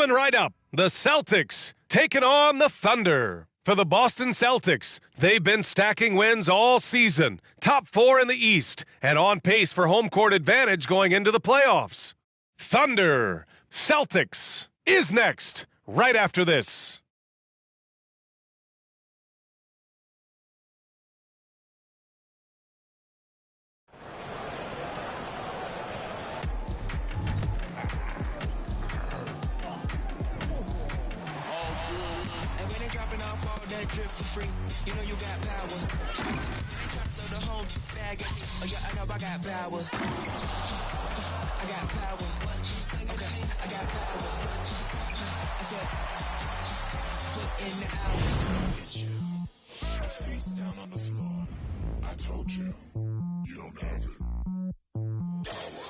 Coming right up, the Celtics taking on the Thunder. For the Boston Celtics, they've been stacking wins all season, top 4 in the East, and on pace for home court advantage going into the playoffs. Thunder Celtics is next, right after this. Drip for free, you know you got power. Ain't tryna throw the whole bag at me. Oh yeah, I know I got power. I got power. Okay, I got power. I said, put in the hours. It's you. Your feet's down on the floor. I told you, you don't have it. Power.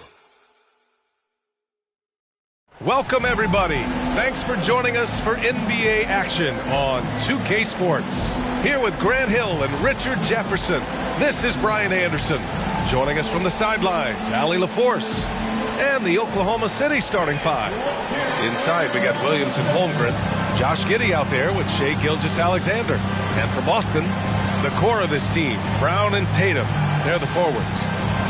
Welcome, everybody. Thanks for joining us for NBA action on 2K Sports. Here with Grant Hill and Richard Jefferson, this is Brian Anderson. Joining us from the sidelines, Allie LaForce, and the Oklahoma City starting 5. Inside, we got Williams and Holmgren. Josh Giddey out there with Shai Gilgeous-Alexander. And for Boston, the core of this team, Brown and Tatum. They're the forwards.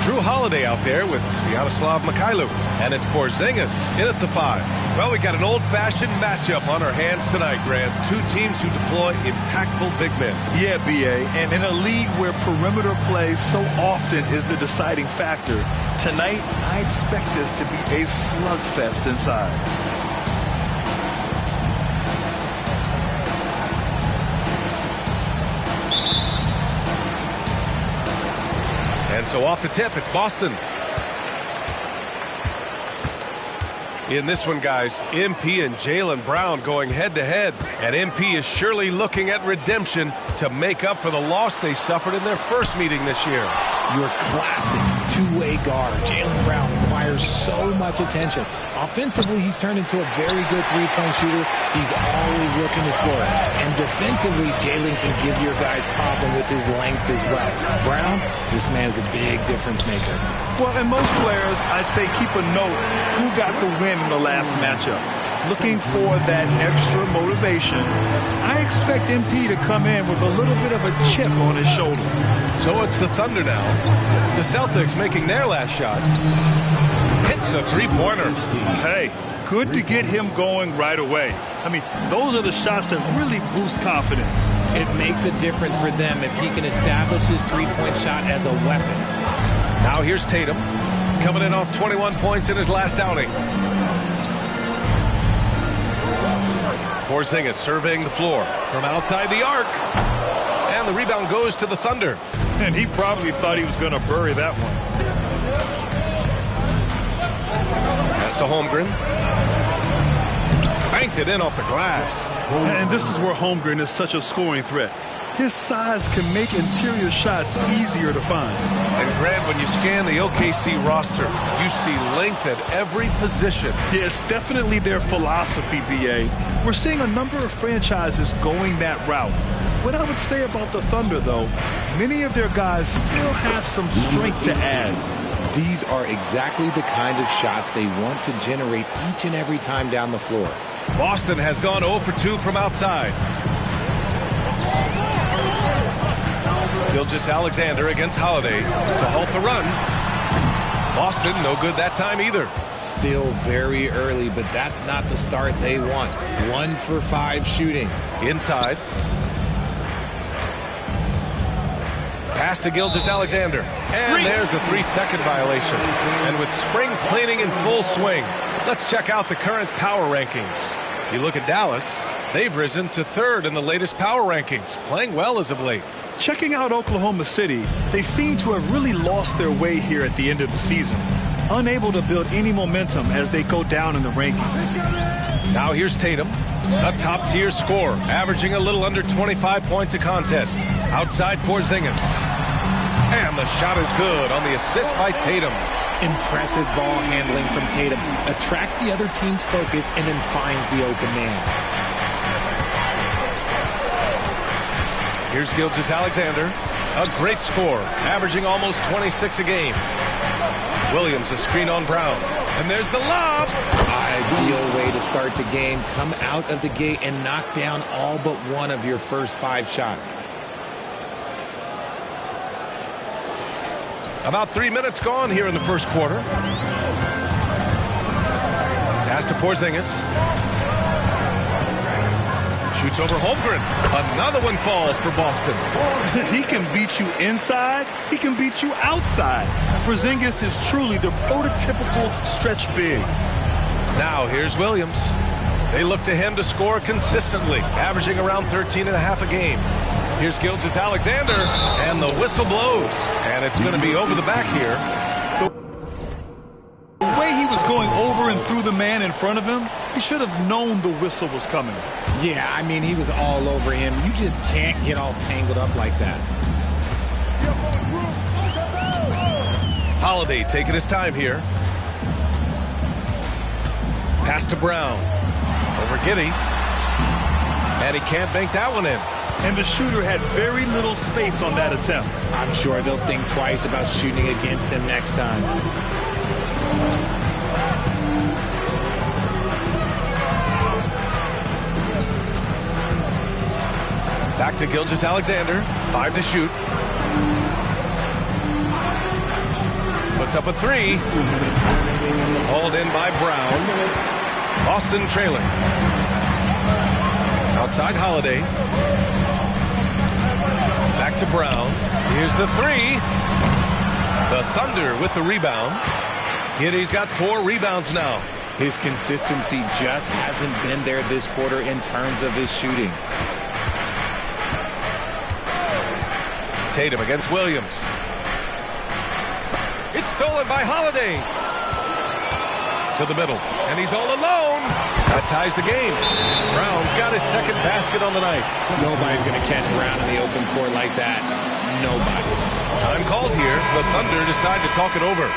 Drew Holiday out there with Sviatoslav Mikhailu. And it's Porzingis in at the 5. Well, we got an old-fashioned matchup on our hands tonight, Grant. Two teams who deploy impactful big men. Yeah, B.A., and in a league where perimeter play so often is the deciding factor, tonight I expect this to be a slugfest inside. And so off the tip, it's Boston. In this one, guys, MP and Jaylen Brown going head-to-head. And MP is surely looking at redemption to make up for the loss they suffered in their first meeting this year. Your classic two-way guard, Jaylen Brown, requires so much attention. Offensively, he's turned into a very good three-point shooter. He's always looking to score. And defensively, Jaylen can give your guys problem with his length as well. Brown, this man's a big difference maker. Well, and most players, I'd say keep a note who got the win in the last matchup. Looking for that extra motivation, I expect MP to come in with a little bit of a chip on his shoulder. So it's the Thunder now. The Celtics making their last shot. Hits a three-pointer. Hey, good to get him going right away. I mean, those are the shots that really boost confidence. It makes a difference for them if he can establish his three-point shot as a weapon. Now here's Tatum, coming in off 21 points in his last outing. Porzingis surveying the floor from outside the arc. And the rebound goes to the Thunder. And he probably thought he was going to bury that one. Pass to Holmgren. Banked it in off the glass. And this is where Holmgren is such a scoring threat. His size can make interior shots easier to find. And Grant, when you scan the OKC roster, you see length at every position. Yeah, it's definitely their philosophy, B.A. We're seeing a number of franchises going that route. What I would say about the Thunder, though, many of their guys still have some strength to add. These are exactly the kind of shots they want to generate each and every time down the floor. Boston has gone 0 for 2 from outside. Gilgeous-Alexander against Holiday to halt the run. Boston, no good that time either. Still very early, but that's not the start they want. 1 for 5 shooting. Inside. Pass to Gilgeous-Alexander. And there's a 3-second violation. And with spring cleaning in full swing, let's check out the current power rankings. You look at Dallas, they've risen to 3rd in the latest power rankings, playing well as of late. Checking out Oklahoma City, they seem to have really lost their way here at the end of the season, unable to build any momentum as they go down in the rankings. Now here's Tatum, a top-tier scorer, averaging a little under 25 points a contest. Outside Porzingis. And the shot is good on the assist by Tatum. Impressive ball handling from Tatum. Attracts the other team's focus and then finds the open man. Here's Gilgeous-Alexander, a great scorer, averaging almost 26 a game. Williams a screen on Brown. And there's the lob. Ideal way to start the game. Come out of the gate and knock down all but one of your first 5 shots. About 3 minutes gone here in the first quarter. Pass to Porzingis. Shoots over Holmgren. Another one falls for Boston. He can beat you inside. He can beat you outside. Porzingis is truly the prototypical stretch big. Now here's Williams. They look to him to score consistently, averaging around 13.5 a game. Here's Gilgeous-Alexander, and the whistle blows. And it's going to be over the back here. The way he was going over and through the man in front of him, he should have known the whistle was coming. Yeah, I mean, he was all over him. You just can't get all tangled up like that. Holiday taking his time here. Pass to Brown. Over Giddey. And he can't bank that one in. And the shooter had very little space on that attempt. I'm sure they'll think twice about shooting against him next time. Back to Gilgeous-Alexander. 5 to shoot. Puts up a 3. Hauled in by Brown. Boston trailing. Outside Holiday. Back to Brown. Here's the 3. The Thunder with the rebound. Giddey's got 4 rebounds now. His consistency just hasn't been there this quarter in terms of his shooting. Tatum against Williams. It's stolen by Holiday. To the middle. And he's all alone. That ties the game. Brown's got his second basket on the night. Nobody's going to catch Brown in the open court like that. Nobody. Time called here. The Thunder decide to talk it over.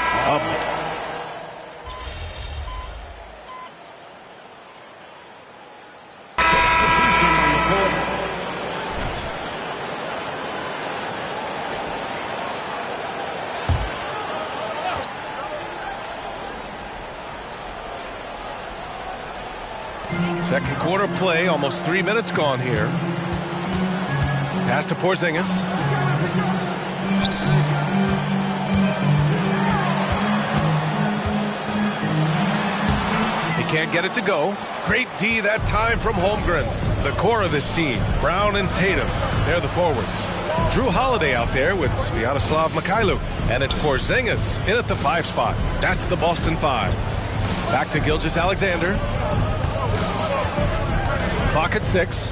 Second quarter play, almost 3 minutes gone here. Pass to Porzingis. He can't get it to go. Great D that time from Holmgren. The core of this team, Brown and Tatum, they're the forwards. Drew Holiday out there with Sviatoslav Mikhailuk. And it's Porzingis in at the 5 spot. That's the Boston 5. Back to Gilgeous-Alexander. Clock at 6.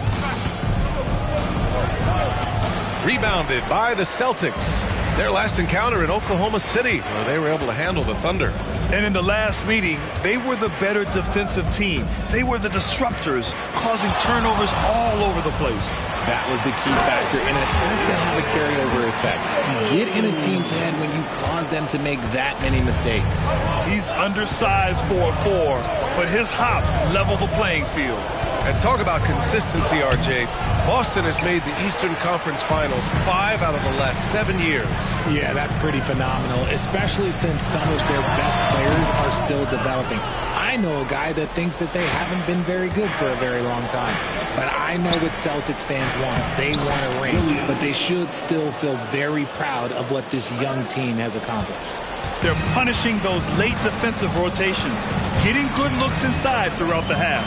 Rebounded by the Celtics. Their last encounter in Oklahoma City, where they were able to handle the Thunder. And in the last meeting, they were the better defensive team. They were the disruptors, causing turnovers all over the place. That was the key factor, and it has to have a carryover effect. You get in a team's head when you cause them to make that many mistakes. He's undersized for a 4, but his hops level the playing field. And talk about consistency, RJ. Boston has made the Eastern Conference Finals 5 out of the last 7 years. Yeah, that's pretty phenomenal, especially since some of their best players are still developing. I know a guy that thinks that they haven't been very good for a very long time. But I know what Celtics fans want. They want a ring, but they should still feel very proud of what this young team has accomplished. They're punishing those late defensive rotations, getting good looks inside throughout the half.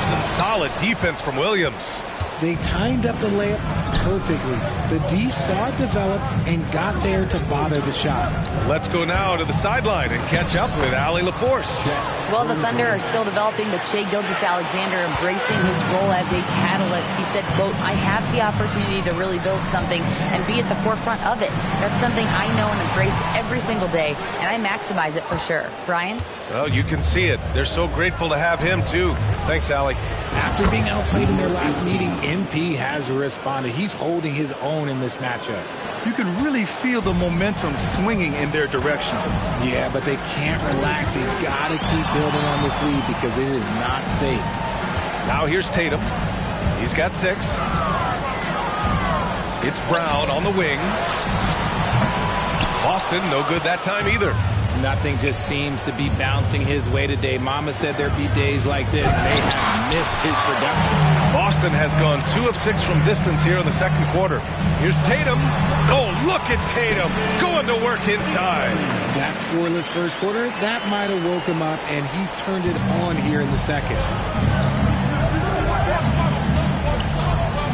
Some solid defense from Williams. They timed up the layup perfectly. The D saw it develop and got there to bother the shot. Let's go now to the sideline and catch up with Allie LaForce. Well, the Thunder are still developing, but Shai Gilgeous-Alexander embracing his role as a catalyst. He said, quote, "I have the opportunity to really build something and be at the forefront of it. That's something I know and embrace every single day, and I maximize it for sure." Brian? Well, you can see it. They're so grateful to have him, too. Thanks, Allie. After being outplayed in their last meeting, MP has responded. He's holding his own in this matchup. You can really feel the momentum swinging in their direction. Yeah, but they can't relax. They've got to keep building on this lead because it is not safe. Now here's Tatum. He's got 6. It's Brown on the wing. Boston, no good that time either. Nothing just seems to be bouncing his way today. Mama said there'd be days like this. They have missed his production. Boston has gone 2 of 6 from distance here in the second quarter. Here's Tatum. Oh, look at Tatum going to work inside. That scoreless first quarter, that might have woke him up, and he's turned it on here in the second.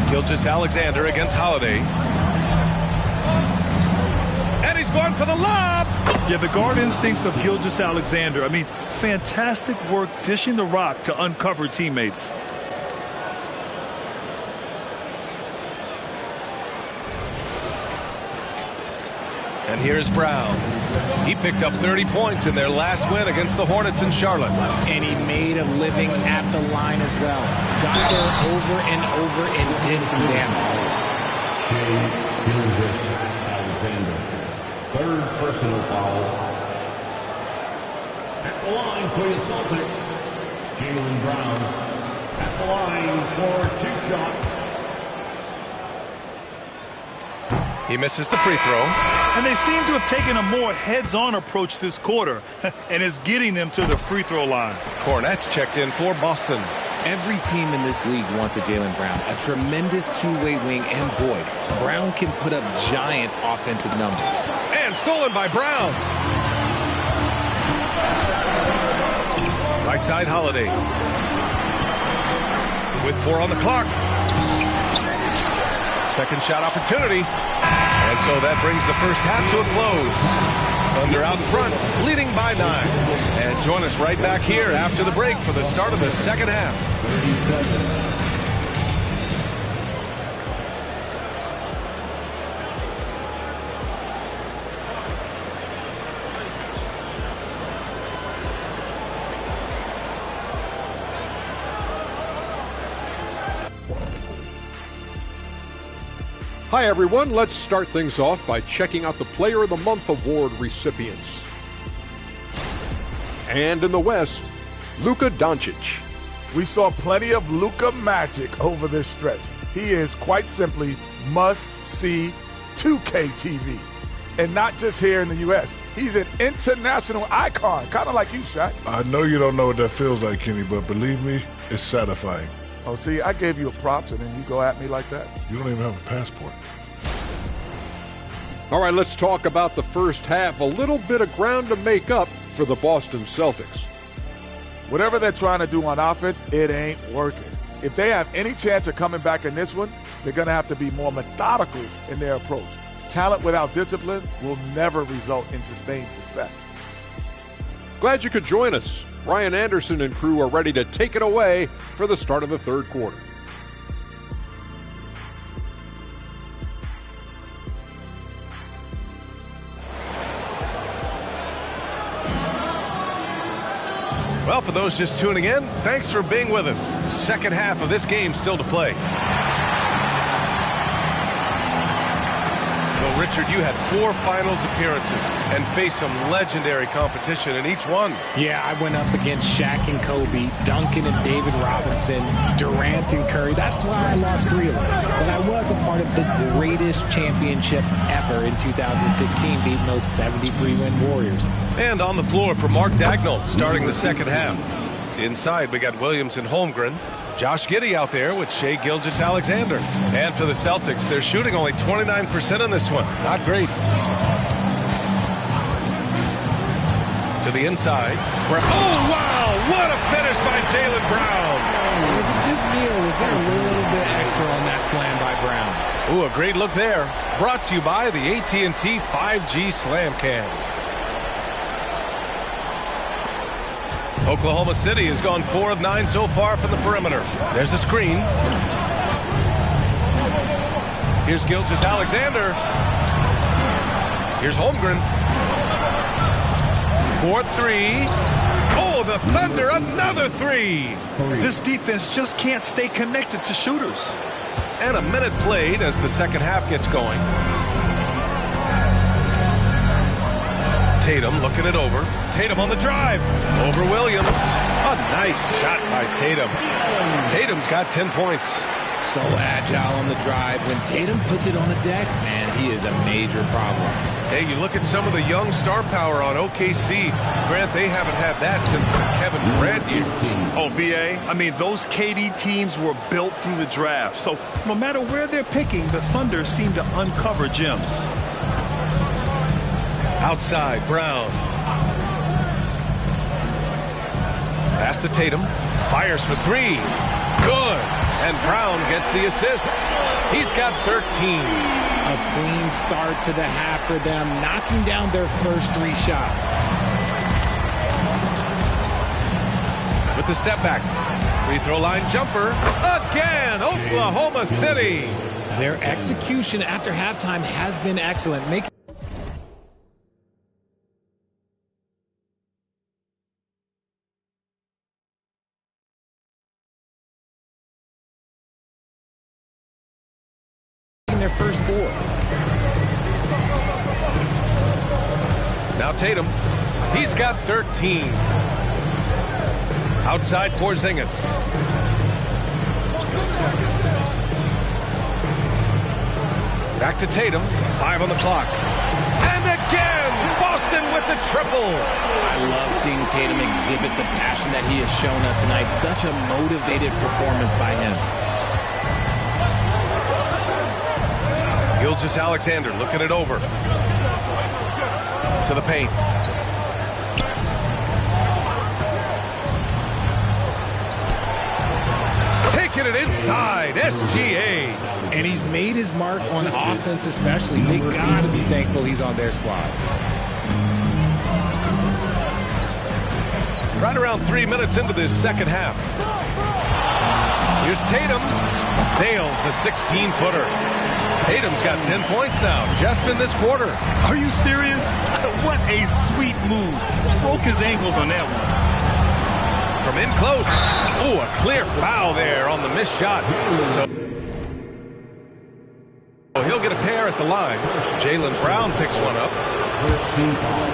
Gilgeous-Alexander against Holiday. And he's going for the lob. Yeah, the guard instincts of Gilgeous-Alexander. I mean, fantastic work dishing the rock to uncover teammates. And here's Brown. He picked up 30 points in their last win against the Hornets in Charlotte. And he made a living at the line as well. Got there over and over and did some damage. Gilgeous-Alexander. Third personal foul. At the line for the Celtics, Jaylen Brown. At the line for 2 shots. He misses the free throw. And they seem to have taken a more heads-on approach this quarter, and is getting them to the free throw line. Cornette's checked in for Boston. Every team in this league wants a Jaylen Brown, a tremendous two-way wing, and boy, Brown can put up giant offensive numbers. And stolen by Brown. Right side Holiday. With 4 on the clock. Second shot opportunity. And so that brings the first half to a close. Thunder out in front, leading by 9. And join us right back here after the break for the start of the second half. Hi everyone, let's start things off by checking out the Player of the Month award recipients. And in the West, Luka Doncic. We saw plenty of Luka magic over this stretch. He is quite simply must-see 2K TV. And not just here in the U.S. He's an international icon, kind of like you, Shaq. I know you don't know what that feels like, Kenny, but believe me, it's satisfying. Oh, see, I gave you a props, and then you go at me like that? You don't even have a passport. All right, let's talk about the first half. A little bit of ground to make up for the Boston Celtics. Whatever they're trying to do on offense, it ain't working. If they have any chance of coming back in this one, they're going to have to be more methodical in their approach. Talent without discipline will never result in sustained success. Glad you could join us. Ryan Anderson and crew are ready to take it away for the start of the third quarter. Well, for those just tuning in, thanks for being with us. Second half of this game still to play. Well, Richard, you had 4 finals appearances and faced some legendary competition in each one. Yeah, I went up against Shaq and Kobe, Duncan and David Robinson, Durant and Curry. That's why I lost 3 of them. But I was a part of the greatest championship ever in 2016, beating those 73-win Warriors. And on the floor for Mark Dagnall, starting the second half. Inside, we got Williams and Holmgren. Josh Giddey out there with Shai Gilgeous-Alexander. And for the Celtics, they're shooting only 29% in this one. Not great. To the inside. Oh, wow! What a finish by Jaylen Brown. Was it just me, or was there a little bit extra on that slam by Brown? Ooh, a great look there. Brought to you by the AT&T 5G Slam Cam. Oklahoma City has gone 4 of 9 so far from the perimeter. There's a screen. Here's Gilgeous-Alexander. Here's Holmgren. 4-3. Oh, the Thunder, another 3. This defense just can't stay connected to shooters. And a minute played as the second half gets going. Tatum looking it over. Tatum on the drive. Over Williams. A nice shot by Tatum. Tatum's got 10 points. So agile on the drive. When Tatum puts it on the deck, man, he is a major problem. Hey, you look at some of the young star power on OKC. Grant, they haven't had that since the Kevin Durant years. Oh, B.A., I mean, those KD teams were built through the draft. So no matter where they're picking, the Thunder seem to uncover gems. Outside, Brown. Pass to Tatum. Fires for three. Good. And Brown gets the assist. He's got 13. A clean start to the half for them, knocking down their first 3 shots. With the step back. Free throw line jumper. Again, Oklahoma City. Their execution after halftime has been excellent. Making their first 4. Now Tatum. He's got 13. Outside Porzingis. Back to Tatum. 5 on the clock. And again, Boston with the triple. I love seeing Tatum exhibit the passion that he has shown us tonight. Such a motivated performance by him. Gilgeous-Alexander looking it over. To the paint. Taking it inside. SGA. And he's made his mark on offense especially. They got to be thankful he's on their squad. Right around 3 minutes into this second half. Here's Tatum. Nails the 16-footer. Tatum's got 10 points now, just in this quarter. Are you serious? What a sweet move. Broke his ankles on that one. From in close. Oh, a clear foul there on the missed shot. So he'll get a pair at the line. Jaylen Brown picks one up. First team foul.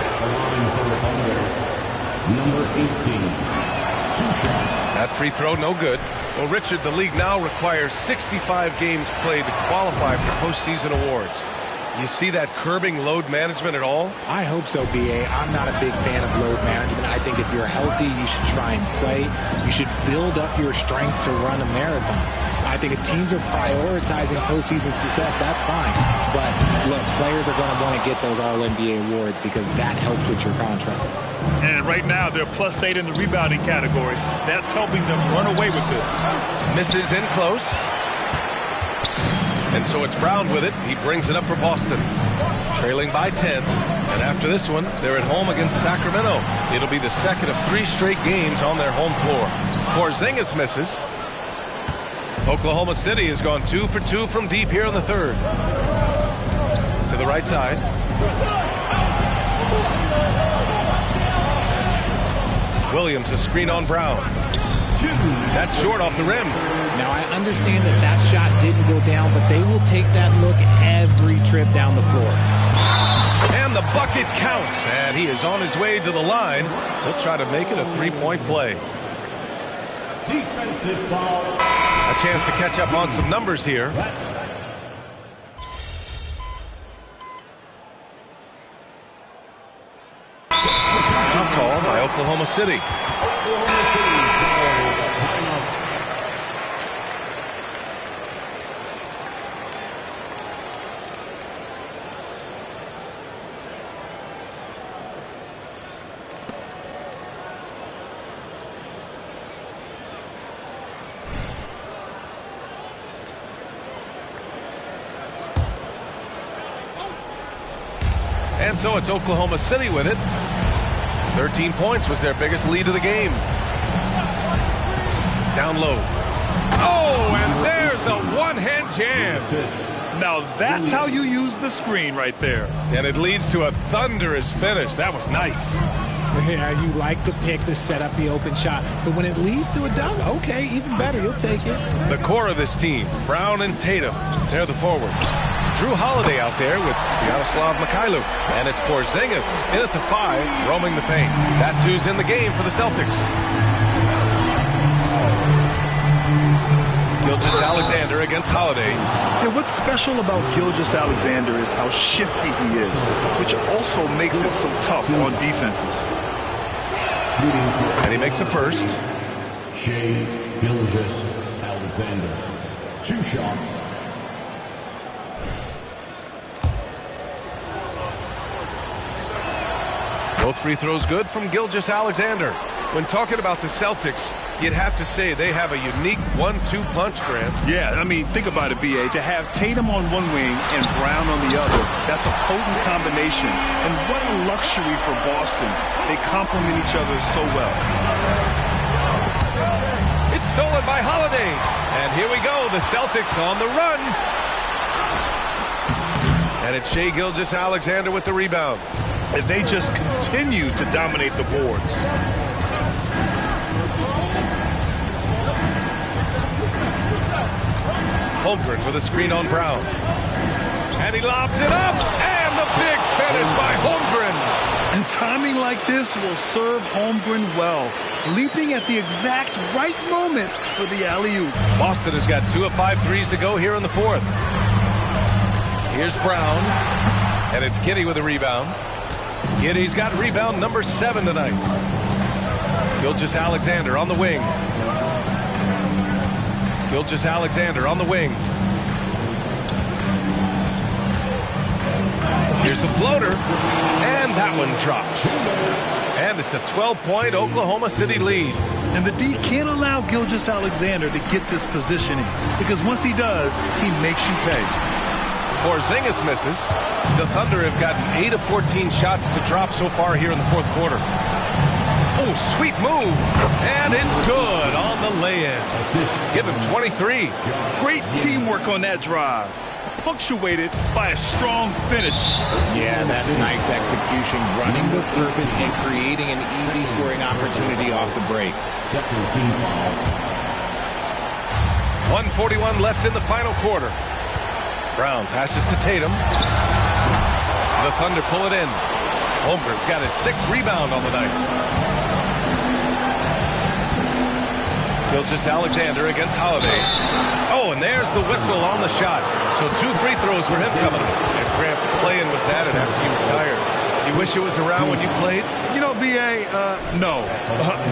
At the line for the Thunder, number 18. 2 shots. That free throw, no good. Well, Richard, the league now requires 65 games played to qualify for postseason awards. You see that curbing load management at all? I hope so, B.A. I'm not a big fan of load management. I think if you're healthy, you should try and play. You should build up your strength to run a marathon. I think if teams are prioritizing postseason success, that's fine. But, look, players are going to want to get those All-NBA awards because that helps with your contract. And right now, they're +8 in the rebounding category. That's helping them run away with this. Misses in close. And so it's Brown with it. He brings it up for Boston. Trailing by 10. And after this one, they're at home against Sacramento. It'll be the second of 3 straight games on their home floor. Porzingis misses. Oklahoma City has gone 2 for 2 from deep here in the third. To the right side. Williams, a screen on Brown. That's short off the rim. Now, I understand that that shot didn't go down, but they will take that look every trip down the floor. And the bucket counts, and he is on his way to the line. He'll try to make it a 3-point play. Defensive foul. A chance to catch up on some numbers here. Timeout call by Oklahoma City. Oklahoma City calls timeout. And so it's Oklahoma City with it. 13 points was their biggest lead of the game. Down low. Oh, and there's a one-hand jam. Now that's how you use the screen right there. And it leads to a thunderous finish. That was nice. Yeah, you like the pick to set up the open shot. But when it leads to a dunk, okay, even better. You'll take it. The core of this team, Brown and Tatum, they're the forwards. Drew Holiday out there with Yaroslav Mikhailuk. And it's Porzingis in at the 5, roaming the paint. That's who's in the game for the Celtics. against Holiday. Yeah, what's special about Gilgeous-Alexander is how shifty he is, which also makes it so tough on defenses. And he makes a first. Shea Gilgeous-Alexander. 2 shots. Both free throws good from Gilgeous-Alexander. When talking about the Celtics, you'd have to say they have a unique 1-2 punch, Grant. Yeah, I mean, think about it, B.A. To have Tatum on one wing and Brown on the other, that's a potent combination. And what a luxury for Boston. They complement each other so well. It's stolen by Holiday. And here we go, the Celtics on the run. And it's Shea Gilgeous-Alexander with the rebound. And they just continue to dominate the boards. Holmgren with a screen on Brown. And he lobs it up. And the big finish by Holmgren. And timing like this will serve Holmgren well. Leaping at the exact right moment for the alley-oop. Boston has got 2 of 5 threes to go here in the 4th. Here's Brown. And it's Giddey with a rebound. Giddey's got rebound number 7 tonight. Gilgeous-Alexander on the wing. Gilgeous-Alexander on the wing. Here's the floater. And that one drops. And it's a 12-point Oklahoma City lead. And the D can't allow Gilgeous-Alexander to get this positioning, because once he does, he makes you pay. Porzingis misses. The Thunder have gotten 8 of 14 shots to drop so far here in the 4th quarter. Oh, sweet move. And it's good on the lay-in. Give him 23. Great teamwork on that drive. Punctuated by a strong finish. Yeah, that's nice execution. Running with purpose and creating an easy scoring opportunity off the break. 1:41 left in the final quarter. Brown passes to Tatum. The Thunder pull it in. Holmgren's got his 6th rebound on the night. Gilgeous-Alexander against Holiday. Oh, and there's the whistle on the shot. So 2 free throws for him coming up. And Grant, the play-in was added after you retired. You wish it was around when you played? You know, B.A., no.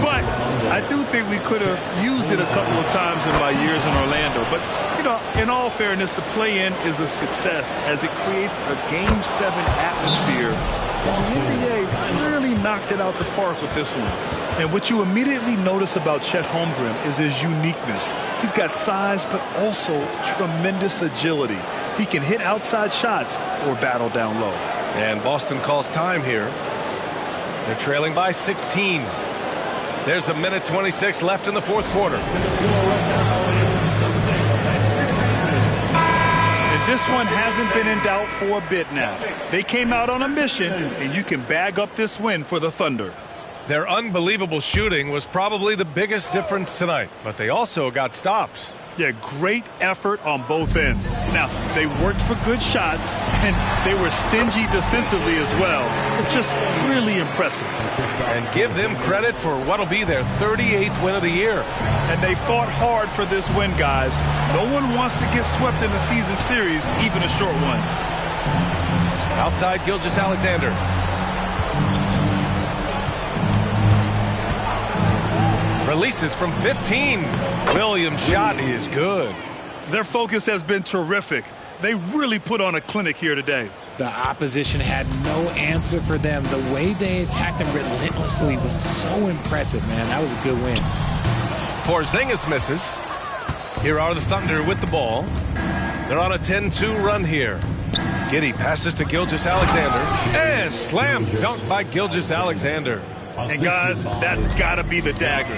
But I do think we could have used it a couple of times in my years in Orlando. But, you know, in all fairness, the play-in is a success as it creates a Game 7 atmosphere. And the NBA really knocked it out the park with this one. And what you immediately notice about Chet Holmgren is his uniqueness. He's got size, but also tremendous agility. He can hit outside shots or battle down low. And Boston calls time here. They're trailing by 16. There's a minute 26 left in the 4th quarter. And this one hasn't been in doubt for a bit now. They came out on a mission, and you can bag up this win for the Thunder. Their unbelievable shooting was probably the biggest difference tonight, but they also got stops. Yeah, great effort on both ends. Now, they worked for good shots, and they were stingy defensively as well. Just really impressive. And give them credit for what'll be their 38th win of the year. And they fought hard for this win, guys. No one wants to get swept in the season series, even a short one. Outside Gilgeous-Alexander. Releases from 15. Williams' shot is good. Their focus has been terrific. They really put on a clinic here today. The opposition had no answer for them. The way they attacked them relentlessly was so impressive, man. That was a good win. Porzingis misses. Here are the Thunder with the ball. They're on a 10-2 run here. Giddey passes to Gilgeous-Alexander. And slam dunk by Gilgeous-Alexander. And guys, that's got to be the dagger.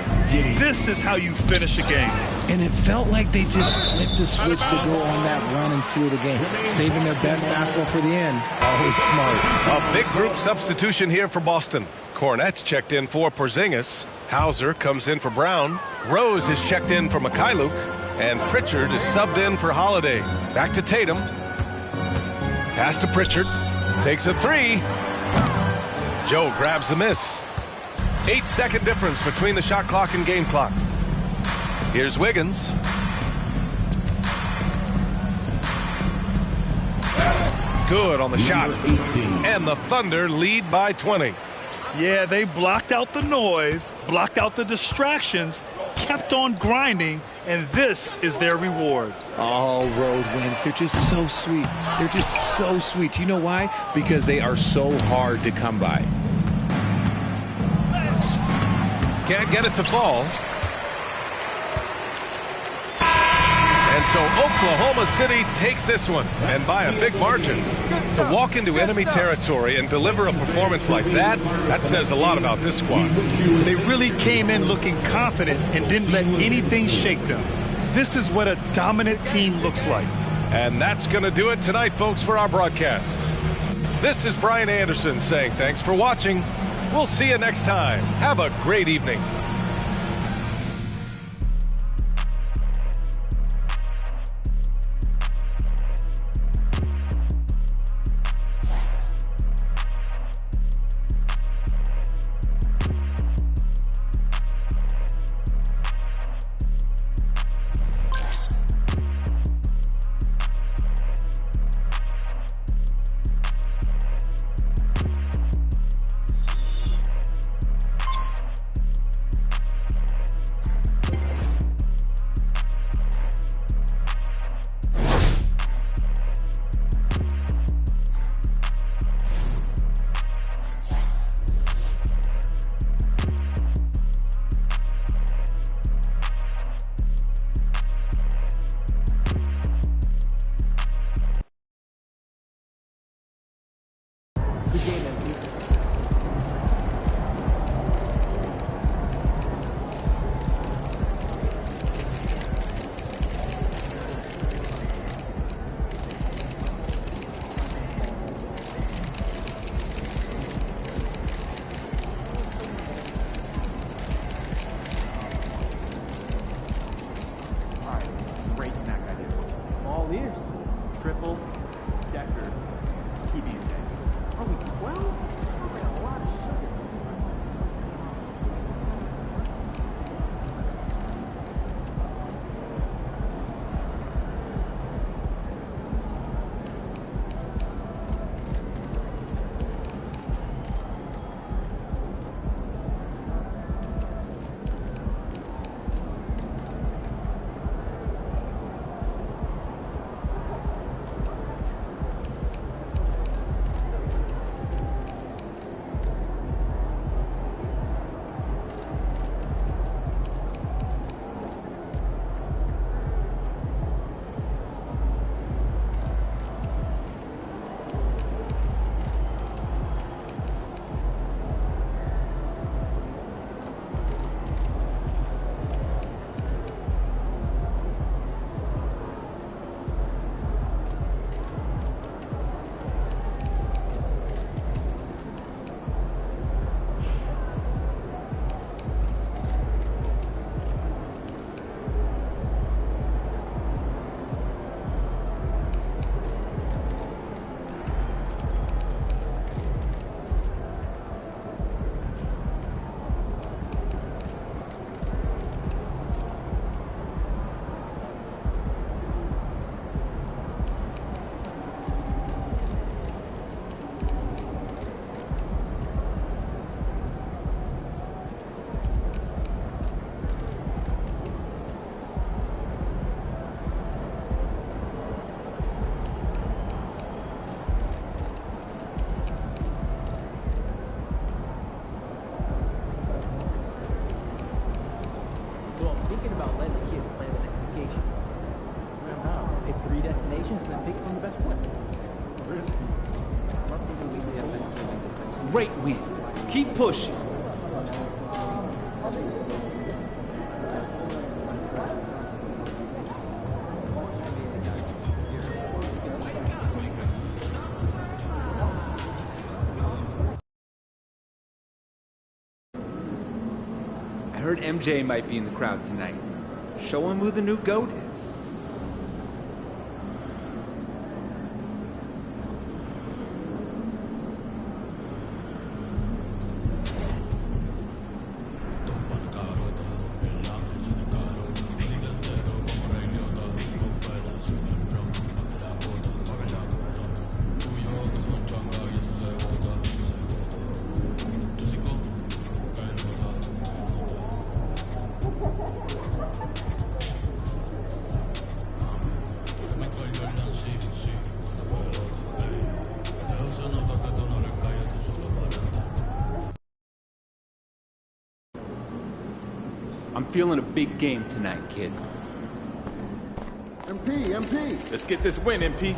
This is how you finish a game. And it felt like they just flipped the switch to go on that run and seal the game, saving their best basketball for the end. Always smart. A big group substitution here for Boston. Cornette's checked in for Porzingis. Hauser comes in for Brown. Rose is checked in for Mikhailuk. And Pritchard is subbed in for Holiday. Back to Tatum. Pass to Pritchard. Takes a 3. Joe grabs the miss. 8-second difference between the shot clock and game clock. Here's Wiggins. good on the shot. Number 18. And the Thunder lead by 20. Yeah, they blocked out the noise, blocked out the distractions, kept on grinding, and this is their reward. All road wins. They're just so sweet. They're just so sweet. You know why? Because they are so hard to come by. Can't get it to fall. And so Oklahoma City takes this one, and by a big margin. To walk into enemy territory and deliver a performance like that, that says a lot about this squad. They really came in looking confident and didn't let anything shake them. This is what a dominant team looks like. And that's going to do it tonight, folks, for our broadcast. This is Brian Anderson saying thanks for watching. We'll see you next time. Have a great evening. Triple decker TV today. Are we 12? We're getting a lot of sugar. Thinking about letting the kids plan the next vacation. Well, now, pick 3 destinations and then pick from the best one. Great win. Keep pushing. I heard MJ might be in the crowd tonight. Show him who the new GOAT is. feeling a big game tonight, kid. MP. Let's get this win, MP.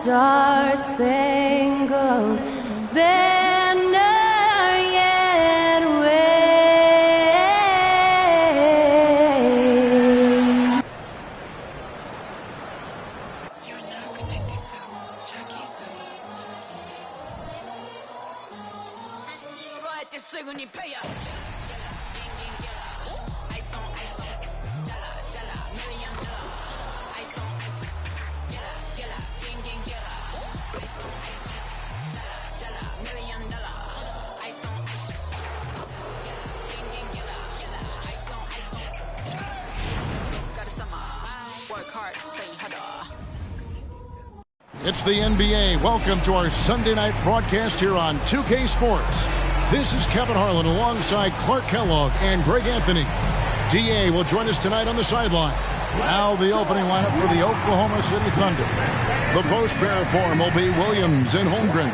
Star-Spangled Banner yet wave. You're now connected to Jackie It's the NBA. Welcome to our Sunday night broadcast here on 2K Sports. This is Kevin Harlan alongside Clark Kellogg and Greg Anthony. DA will join us tonight on the sideline. Now the opening lineup for the Oklahoma City Thunder. The post pair form will be Williams and Holmgren.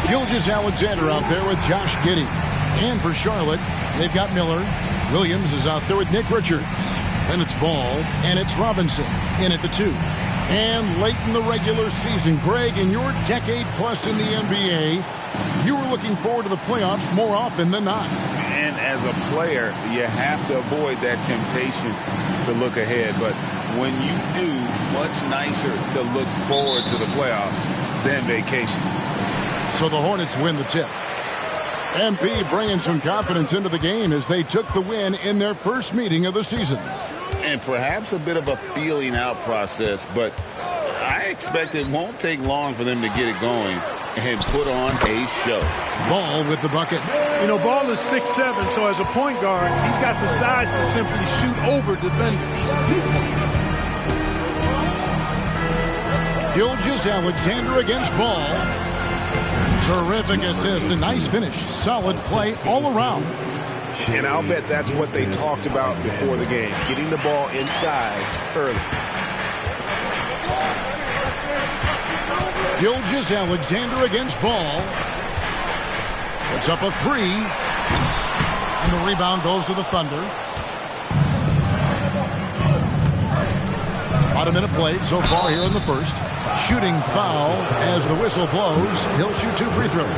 Gilgeous-Alexander out there with Josh Giddey. And for Charlotte, they've got Miller. Williams is out there with Nick Richards. Then it's Ball, and it's Robinson in at the 2. And late in the regular season, Greg, in your decade plus in the NBA, you were looking forward to the playoffs more often than not. And as a player, you have to avoid that temptation to look ahead. But when you do, much nicer to look forward to the playoffs than vacation. So the Hornets win the tip. MP bringing some confidence into the game as they took the win in their first meeting of the season. And perhaps a bit of a feeling out process, but I expect it won't take long for them to get it going and put on a show. Ball with the bucket. You know, Ball is 6'7", so as a point guard, he's got the size to simply shoot over defenders. Gilgeous-Alexander against Ball. Terrific assist, a nice finish. Solid play all around. And I'll bet that's what they talked about before the game, getting the ball inside early. Gilgeous-Alexander against Ball. Puts up a 3. And the rebound goes to the Thunder. About a minute played so far here in the first. Shooting foul as the whistle blows. He'll shoot 2 free throws.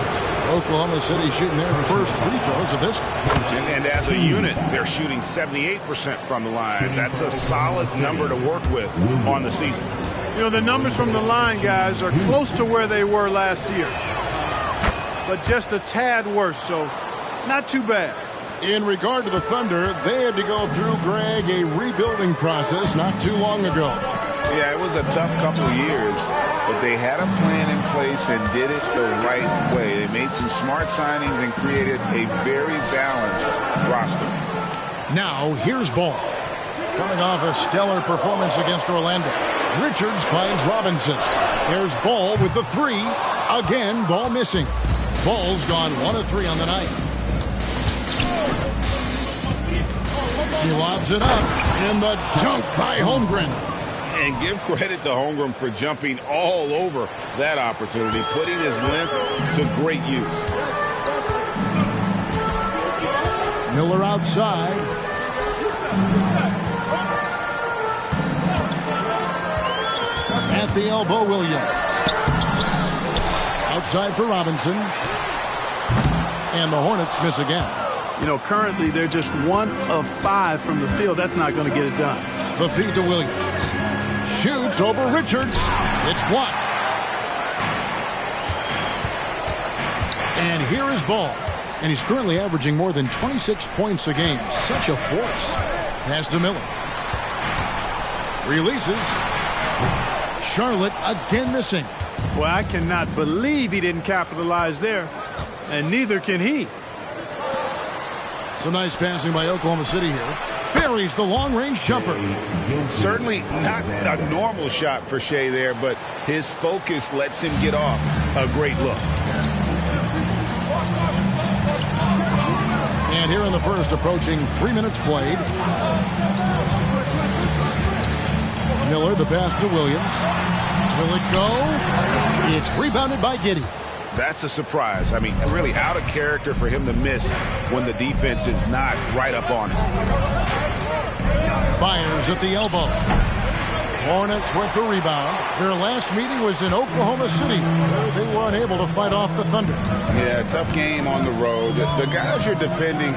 Oklahoma City shooting their first free throws of this. And as a unit, they're shooting 78% from the line. That's a solid number to work with on the season. You know, the numbers from the line, guys, are close to where they were last year. But just a tad worse, so not too bad. In regard to the Thunder, they had to go through, Greg, a rebuilding process not too long ago. Yeah, it was a tough couple of years, but they had a plan in place and did it the right way. They made some smart signings and created a very balanced roster. Now, here's Ball. Coming off a stellar performance against Orlando. Richards finds Robinson. There's Ball with the 3. Again, Ball missing. Ball's gone 1 of 3 on the night. He lobs it up, and the dunk by Holmgren. And give credit to Holmgren for jumping all over that opportunity, putting his length to great use. Miller outside. At the elbow, Williams. Outside for Robinson. And the Hornets miss again. You know, currently they're just 1 of 5 from the field. That's not going to get it done. The feed to Williams. Shoots over Richards. It's blocked. And here is Ball. And he's currently averaging more than 26 points a game. Such a force. Pass to Miller. Releases. Charlotte again missing. Well, I cannot believe he didn't capitalize there. And neither can he. Some nice passing by Oklahoma City here. Buries the long-range jumper. Certainly not a normal shot for Shea there, but his focus lets him get off a great look. And here in the first, approaching 3 minutes played. Miller, the pass to Williams. Will it go? It's rebounded by Giddey. That's a surprise. I mean, really out of character for him to miss when the defense is not right up on him. Fires at the elbow. Hornets with the rebound. Their last meeting was in Oklahoma City, where they were unable to fight off the Thunder. Yeah, tough game on the road. The guys you're defending,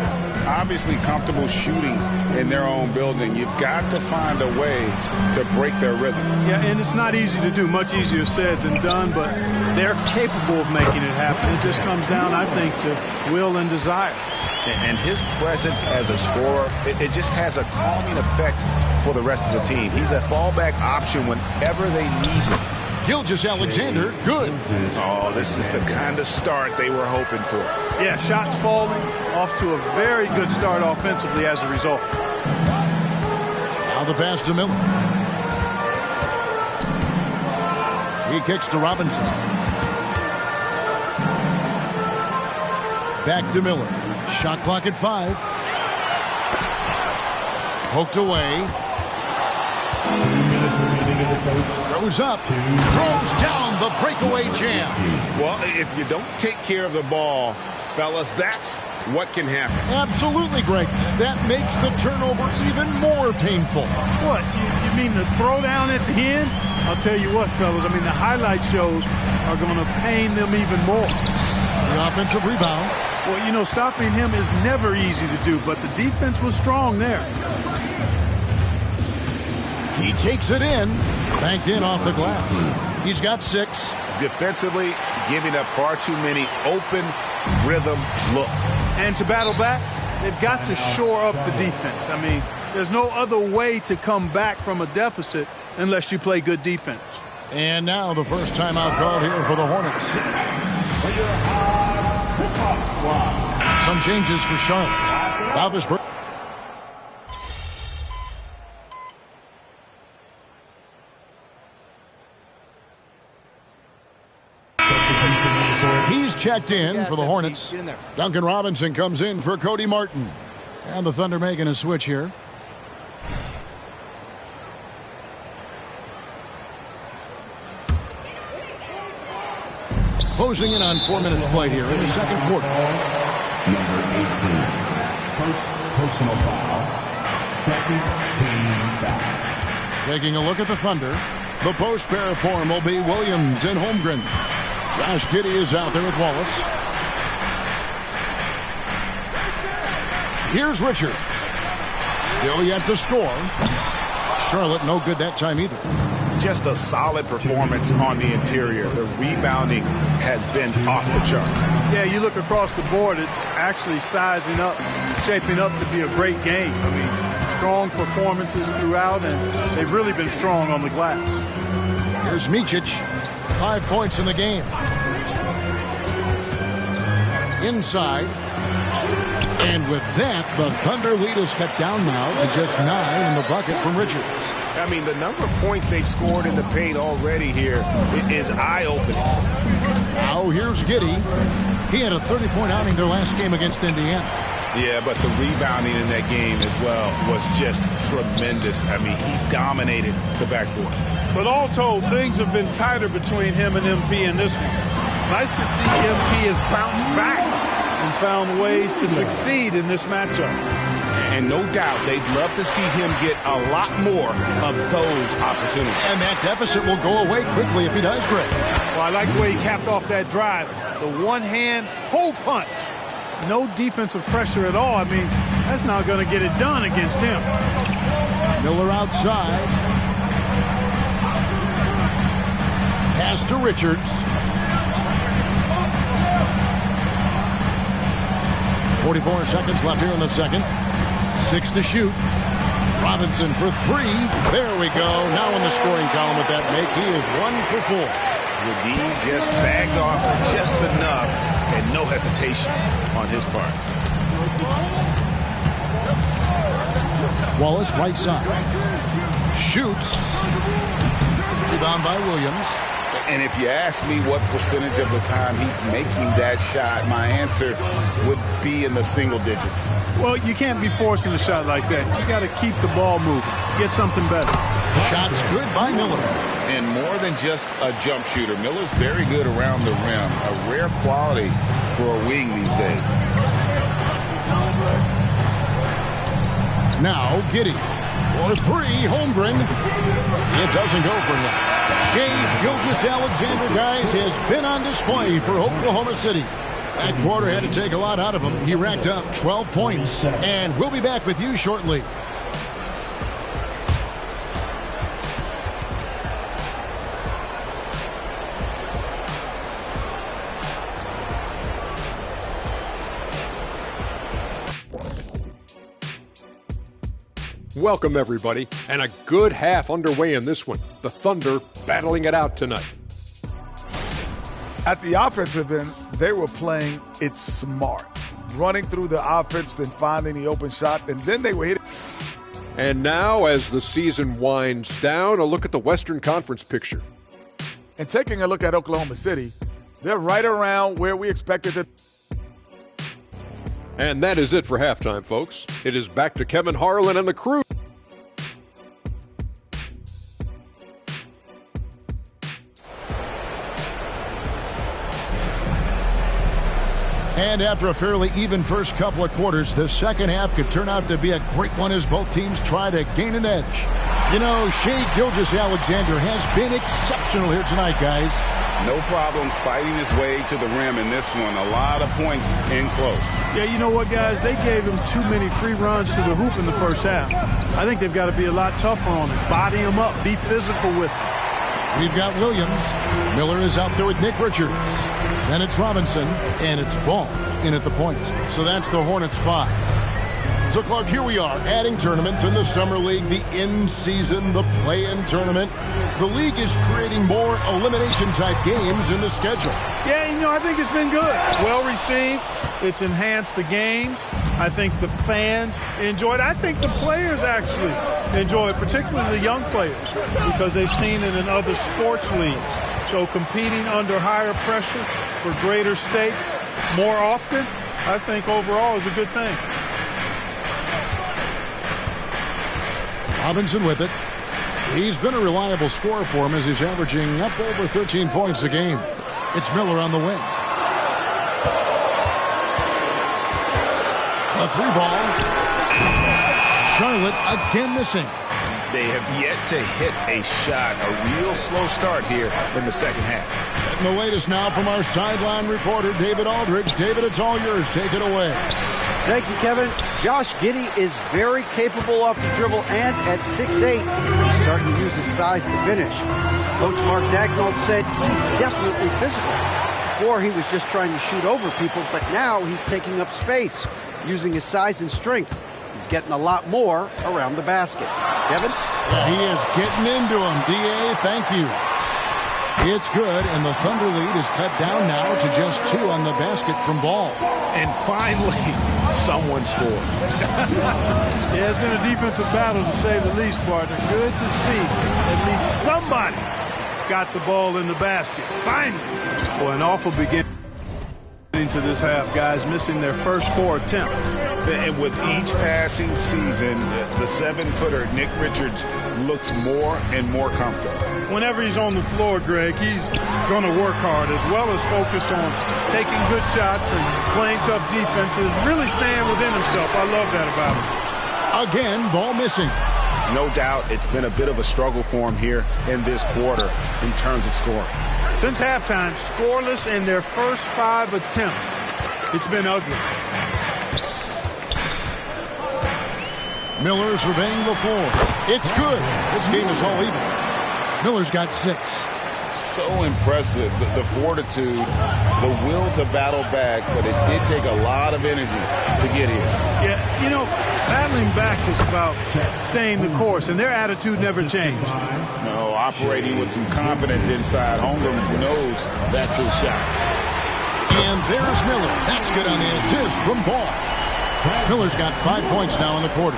obviously comfortable shooting in their own building. You've got to find a way to break their rhythm. Yeah, and it's not easy to do. Much easier said than done, but they're capable of making it happen. It just comes down, I think, to will and desire. And his presence as a scorer, it just has a calming effect for the rest of the team. He's a fallback option whenever they need him. Gilgeous-Alexander, good. Oh, this is the kind of start they were hoping for. Yeah, shots falling, off to a very good start offensively as a result. Now the pass to Miller. He kicks to Robinson. Back to Miller. Shot clock at 5. Poked away. 2 minutes remaining in the post. Goes up. Throws down the breakaway jam. Well, if you don't take care of the ball, fellas, that's what can happen. Absolutely, Greg. That makes the turnover even more painful. What? You mean the throwdown at the end? I'll tell you what, fellas. I mean, the highlight shows are going to pain them even more. The offensive rebound. Well, you know, stopping him is never easy to do, but the defense was strong there. He takes it in. Banked in off the glass. He's got 6. Defensively, giving up far too many open rhythm looks. And to battle back, they've got to shore up the defense. I mean, there's no other way to come back from a deficit unless you play good defense. And now the first timeout called here for the Hornets. Some changes for Charlotte. Balvis. He's checked in for the Hornets. Duncan Robinson comes in for Cody Martin. And the Thunder making a switch here. Closing in on 4 minutes played here in the second quarter. Number 18, personal foul, second team foul. Taking a look at the Thunder. The post pair form will be Williams and Holmgren. Josh Giddey is out there with Wallace. Here's Richards. Still yet to score. Charlotte no good that time either. Just a solid performance on the interior. The rebounding has been off the charts. Yeah, you look across the board, it's actually sizing up, shaping up to be a great game. I mean, strong performances throughout, and they've really been strong on the glass. Here's Micic. 5 points in the game. Inside. And with that, the Thunder lead is cut down now to just 9 in the bucket from Richards. I mean, the number of points they've scored in the paint already here is eye-opening. Now here's Giddey. He had a 30-point outing their last game against Indiana. Yeah, but the rebounding in that game as well was just tremendous. I mean, he dominated the backboard. But all told, things have been tighter between him and MP in this one. Nice to see MP has bounced back and found ways to succeed in this matchup. And no doubt, they'd love to see him get a lot more of those opportunities. And that deficit will go away quickly if he does, Greg. Well, I like the way he capped off that drive. The one-hand hole punch. No defensive pressure at all. I mean, that's not going to get it done against him. Miller outside. Pass to Richards. 44 seconds left here in the second. 6 to shoot. Robinson for 3. There we go. Now in the scoring column with that make, he is 1 for 4. The D just sagged off just enough, and no hesitation on his part. Wallace right side. Shoots. Rebound by Williams. And if you ask me what percentage of the time he's making that shot, my answer would be in the single digits. Well, you can't be forcing a shot like that. You got to keep the ball moving. Get something better. Shots good by Miller. And more than just a jump shooter, Miller's very good around the rim. A rare quality for a wing these days. Now Giddey for 3. Holmgren. It doesn't go for him. Shai Gilgeous-Alexander, guys, has been on display for Oklahoma City. That quarter had to take a lot out of him. He racked up 12 points. And we'll be back with you shortly. Welcome, everybody, and a good half underway in this one. The Thunder battling it out tonight. At the offensive end, they were playing it smart. Running through the offense, then finding the open shot, and then they were hitting. And now, as the season winds down, a look at the Western Conference picture. And taking a look at Oklahoma City, they're right around where we expected it. And that is it for halftime, folks. It is back to Kevin Harlan and the crew. And after a fairly even first couple of quarters, the second half could turn out to be a great one as both teams try to gain an edge. You know, Shai Gilgeous-Alexander has been exceptional here tonight, guys. No problems fighting his way to the rim in this one. A lot of points in close. Yeah, you know what, guys? They gave him too many free runs to the hoop in the first half. I think they've got to be a lot tougher on him. Body him up. Be physical with him. We've got Williams. Miller is out there with Nick Richards. Then it's Robinson, and it's Ball in at the point. So that's the Hornets 5. So, Clark, here we are, adding tournaments in the Summer League, the in-season, the play-in tournament. The league is creating more elimination-type games in the schedule. Yeah, you know, I think it's been good. Well-received. It's enhanced the games. I think the fans enjoy it. I think the players actually enjoy it, particularly the young players, because they've seen it in other sports leagues. So competing under higher pressure for greater stakes more often, I think overall is a good thing. Robinson with it. He's been a reliable scorer for him as he's averaging up over 13 points a game. It's Miller on the wing. A 3-ball. Charlotte again missing. They have yet to hit a shot. A real slow start here in the second half. And the latest now from our sideline reporter, David Aldridge. David, it's all yours. Take it away. Thank you, Kevin. Josh Giddey is very capable off the dribble, and at 6'8", he's starting to use his size to finish. Coach Mark Daigneault said he's definitely physical. Before, he was just trying to shoot over people, but now he's taking up space, using his size and strength. He's getting a lot more around the basket. Kevin? Yeah, he is getting into him. D.A., thank you. It's good, and the Thunder lead is cut down now to just 2 on the basket from Ball. And finally, someone scores. Yeah, it's been a defensive battle, to say the least, partner. Good to see at least somebody got the ball in the basket. Finally. Boy, an awful beginning to this half, guys, missing their first 4 attempts. And with each passing season, the 7-footer, Nick Richards, looks more and more comfortable. Whenever he's on the floor, Greg, he's going to work hard as well as focused on taking good shots and playing tough defense and really staying within himself. I love that about him. Again, ball missing. No doubt it's been a bit of a struggle for him here in this quarter in terms of scoring. Since halftime, scoreless in their first 5 attempts. It's been ugly. Miller surveying the floor. It's good. This game is all even. Miller's got 6. So impressive, the fortitude, the will to battle back, but it did take a lot of energy to get here. Yeah, you know, battling back is about staying the course, and their attitude never changed. No, operating with some confidence inside. Holmgren knows that's his shot. And there's Miller. That's good on the assist from Ball. Miller's got 5 points now in the quarter.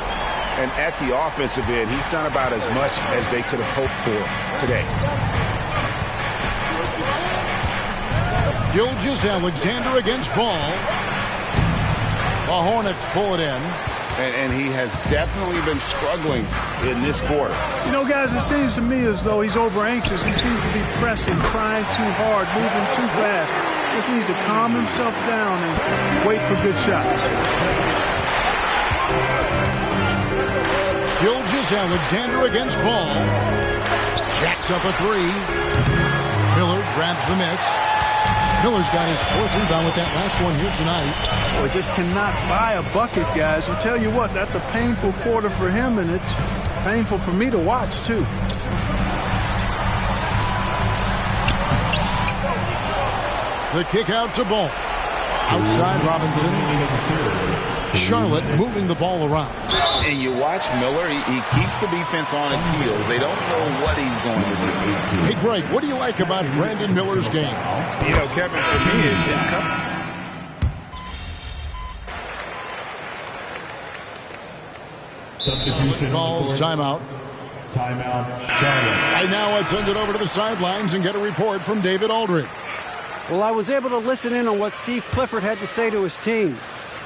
And at the offensive end, he's done about as much as they could have hoped for today. Gilgeous-Alexander against Ball. The Hornets pull it in. And he has definitely been struggling in this quarter. You know, guys, it seems to me as though he's over-anxious. He seems to be pressing, trying too hard, moving too fast. Just needs to calm himself down and wait for good shots. Gilgeous-Alexander against Ball. Jacks up a 3. Miller grabs the miss. Miller's got his 4th rebound with that last one here tonight. Boy, just cannot buy a bucket, guys. I'll tell you what, that's a painful quarter for him, and it's painful for me to watch, too. The kick out to Ball. Outside Robinson. Charlotte moving the ball around. And you watch Miller, he keeps the defense on its heels. They don't know what he's going to do. Hey, Greg, what do you like about Brandon Miller's game? You know, Kevin, for me, it's coming. Substitution calls timeout. Timeout, Charlotte. And now let's send it over to the sidelines and get a report from David Aldridge. Well, I was able to listen in on what Steve Clifford had to say to his team.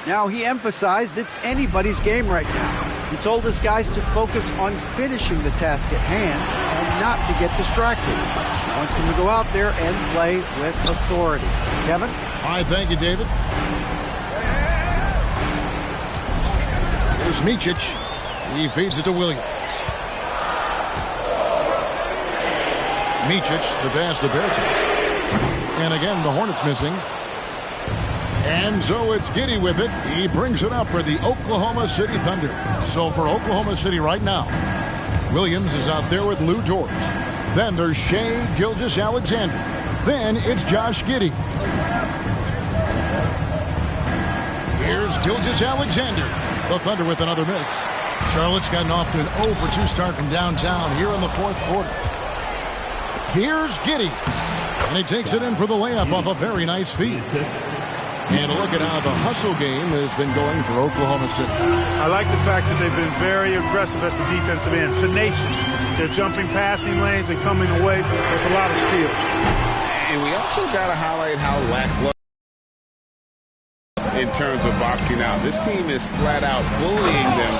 Now, he emphasized it's anybody's game right now. He told his guys to focus on finishing the task at hand and not to get distracted. He wants them to go out there and play with authority. Kevin? All right, thank you, David. Here's Micic. He feeds it to Williams. Micic, the pass to Bertans. And again, the Hornets missing. And so it's Giddey with it. He brings it up for the Oklahoma City Thunder. So for Oklahoma City right now, Williams is out there with Lou George. Then there's Shai Gilgeous-Alexander. Then it's Josh Giddey. Here's Gilgeous-Alexander. The Thunder with another miss. Charlotte's gotten off to an 0-for-2 start from downtown here in the 4th quarter. Here's Giddey. And he takes it in for the layup off a very nice feed. And look at how the hustle game has been going for Oklahoma City. I like the fact that they've been very aggressive at the defensive end, tenacious. They're jumping passing lanes and coming away with a lot of steals. And we also got to highlight how lackluster in terms of boxing out. This team is flat out bullying them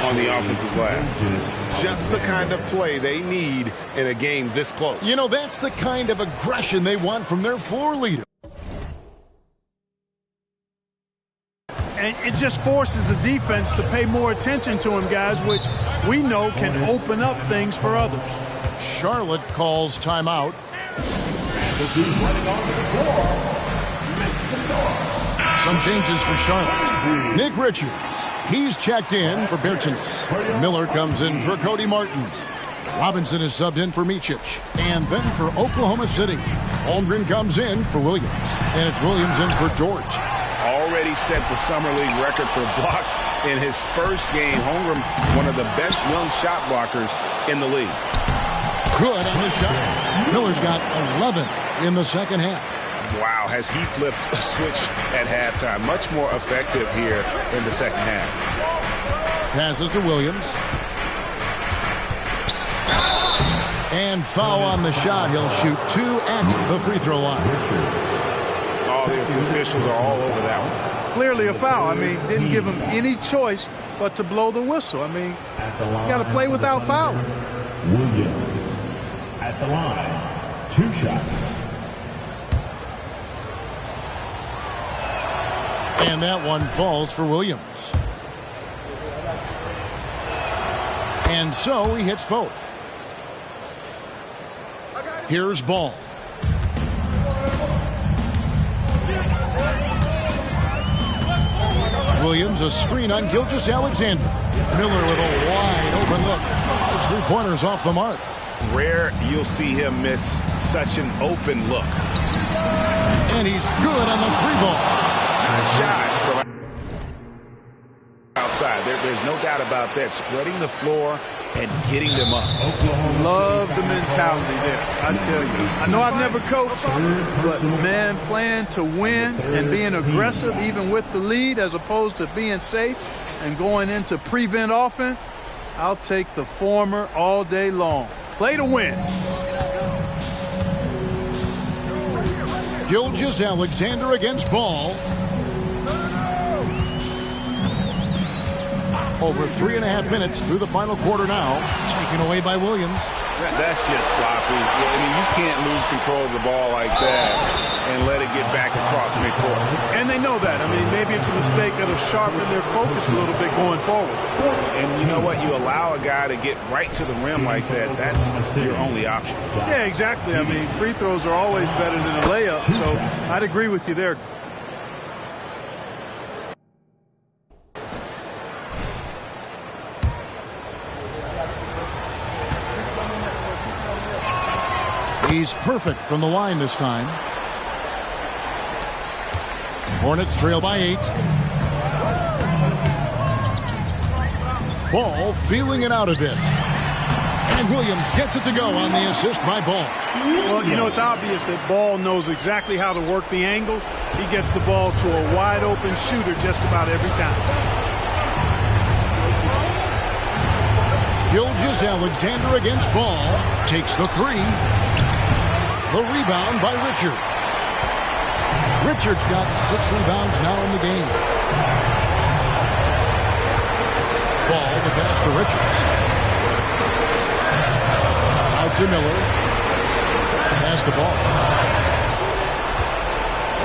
on the offensive glass. Just the kind of play they need in a game this close. You know, that's the kind of aggression they want from their floor leader. And it just forces the defense to pay more attention to him, guys, which we know can open up things for others. Charlotte calls timeout. Some changes for Charlotte. Nick Richards, he's checked in for Bertans. Miller comes in for Cody Martin. Robinson is subbed in for Micic. And then for Oklahoma City, Holmgren comes in for Williams. And it's Williams in for George. Already set the Summer League record for blocks in his first game. Holmgren, one of the best young shot blockers in the league. Good on the shot. Miller's got 11 in the second half. Wow, has he flipped a switch at halftime. Much more effective here in the second half. Passes to Williams. And foul on the shot. He'll shoot 2 at the free throw line. The officials are all over that one. clearly a foul. I mean, didn't give him any choice but to blow the whistle. I mean, you got to play without fouling. Williams at the line. 2 shots. And that one falls for Williams. And so he hits both. Here's Ball. Williams, a screen on Gilgeous-Alexander. Miller with a wide open look. Those 3-pointers off the mark. Rare you'll see him miss such an open look. And he's good on the 3-ball. Nice shot from outside. There's no doubt about that. Spreading the floor and getting them up. Love the mentality there, I tell you. I know I've never coached, but man, playing to win and being aggressive even with the lead as opposed to being safe and going into prevent offense, I'll take the former all day long. Play to win. Gilgeous-Alexander against Ball. Over 3.5 minutes through the final quarter now. Taken away by Williams. That's just sloppy. I mean, you can't lose control of the ball like that and let it get back across midcourt. And they know that. I mean, maybe it's a mistake that'll sharpen their focus a little bit going forward. And you know what? You allow a guy to get right to the rim like that, that's your only option. Yeah, exactly. I mean, free throws are always better than a layup, so I'd agree with you there. He's perfect from the line this time. Hornets trail by 8. Ball feeling it out a bit. And Williams gets it to go on the assist by Ball. Well, you know, it's obvious that Ball knows exactly how to work the angles. He gets the ball to a wide open shooter just about every time. Gilgeous-Alexander against Ball. Takes the 3. The rebound by Richards. Richards got 6 rebounds now in the game. Ball, the pass to Richards. Out to Miller. Pass the Ball.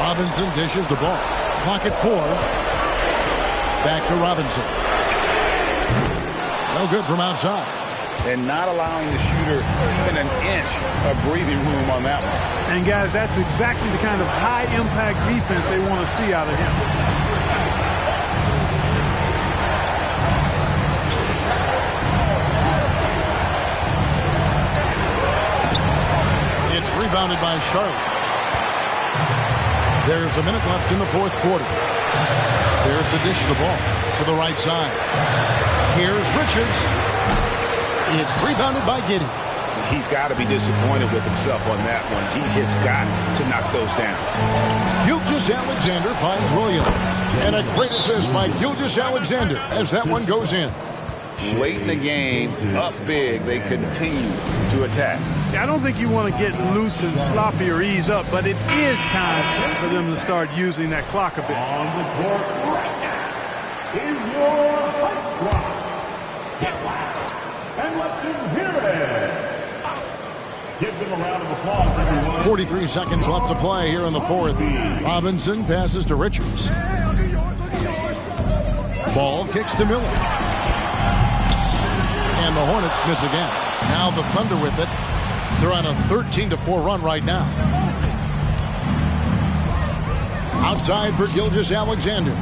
Robinson dishes the ball. Clock at 4. Back to Robinson. No good from outside. And not allowing the shooter even an inch of breathing room on that one. And guys, that's exactly the kind of high-impact defense they want to see out of him. It's rebounded by Charlotte. There's a minute left in the 4th quarter. There's the dish to Ball to the right side. Here's Richards. It's rebounded by Giddey. He's got to be disappointed with himself on that one. He has got to knock those down. Gilgeous-Alexander finds Williams. And a great assist by Gilgeous-Alexander as that one goes in. Late in the game, up big, they continue to attack. I don't think you want to get loose and sloppy or ease up, but it is time for them to start using that clock a bit. On the court right now is your Fight Squad. Get loud and let them hear it. Give them a round of applause, everyone. 43 seconds left to play here in the 4th. Robinson passes to Richards. Ball kicks to Miller. And the Hornets miss again. Now the Thunder with it. They're on a 13-4 run right now. Outside for Gilgeous-Alexander.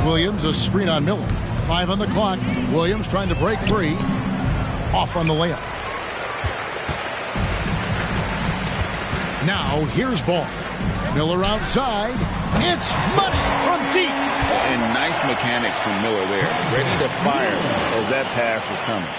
Williams, a screen on Miller. 5 on the clock. Williams trying to break free. Off on the layup. Now here's Ball. Miller outside. It's money from deep. And nice mechanics from Miller there. Ready to fire as that pass is coming.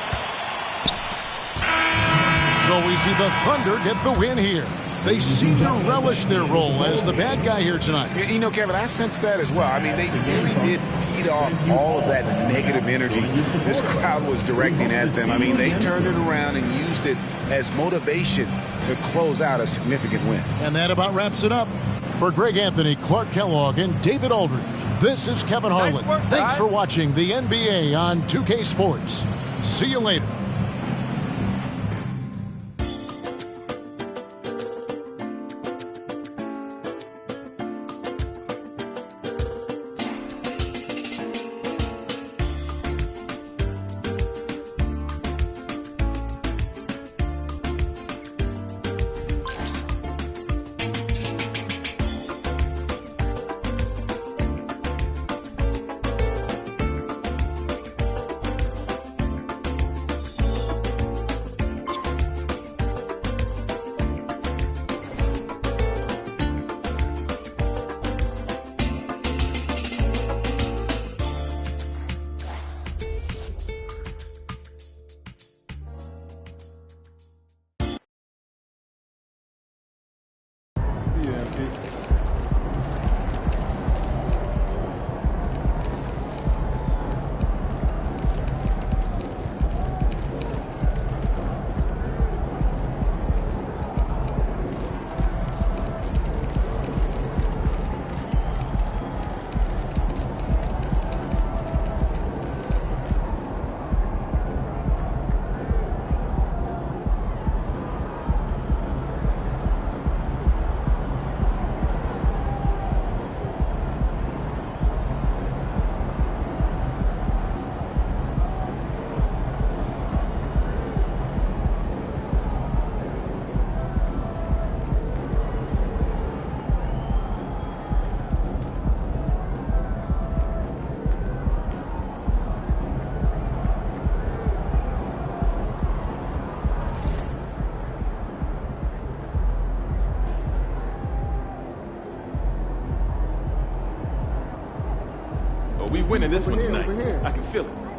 So we see the Thunder get the win here. They seem to relish their role as the bad guy here tonight. You know, Kevin, I sense that as well. I mean, they really did feed off all of that negative energy this crowd was directing at them. I mean, they turned it around and used it as motivation to close out a significant win. And that about wraps it up. For Greg Anthony, Clark Kellogg, and David Aldridge, this is Kevin Harlan. Thanks for watching the NBA on 2K Sports. See you later. We winning this one tonight. I can feel it.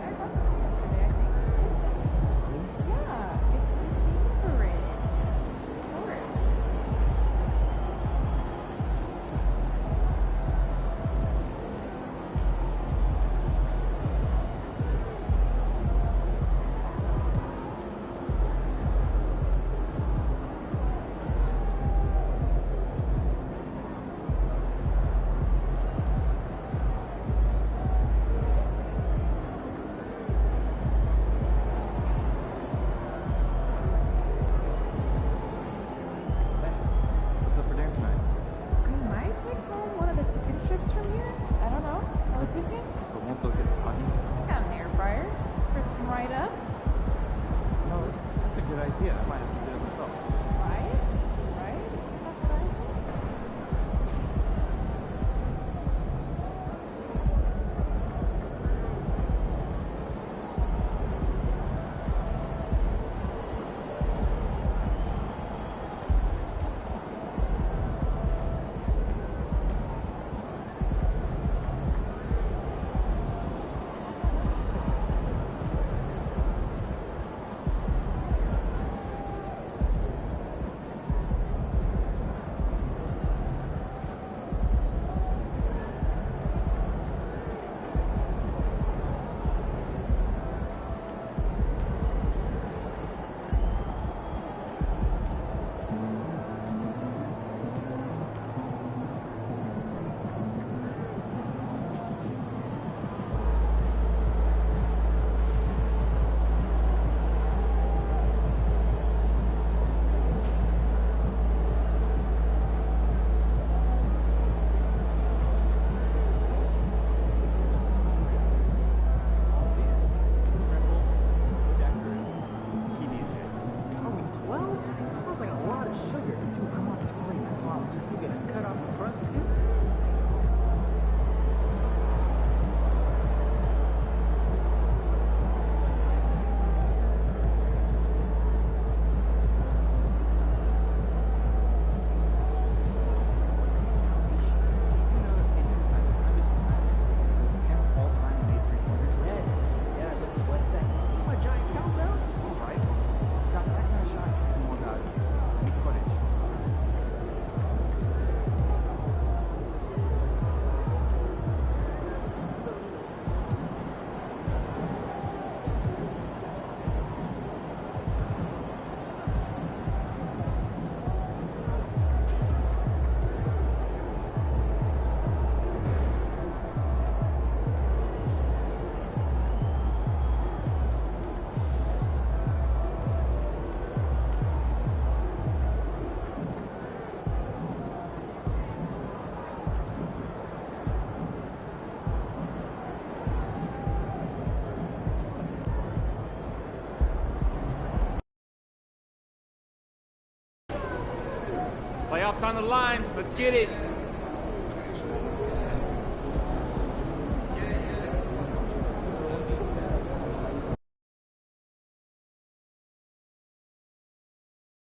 Playoffs on the line. Let's get it.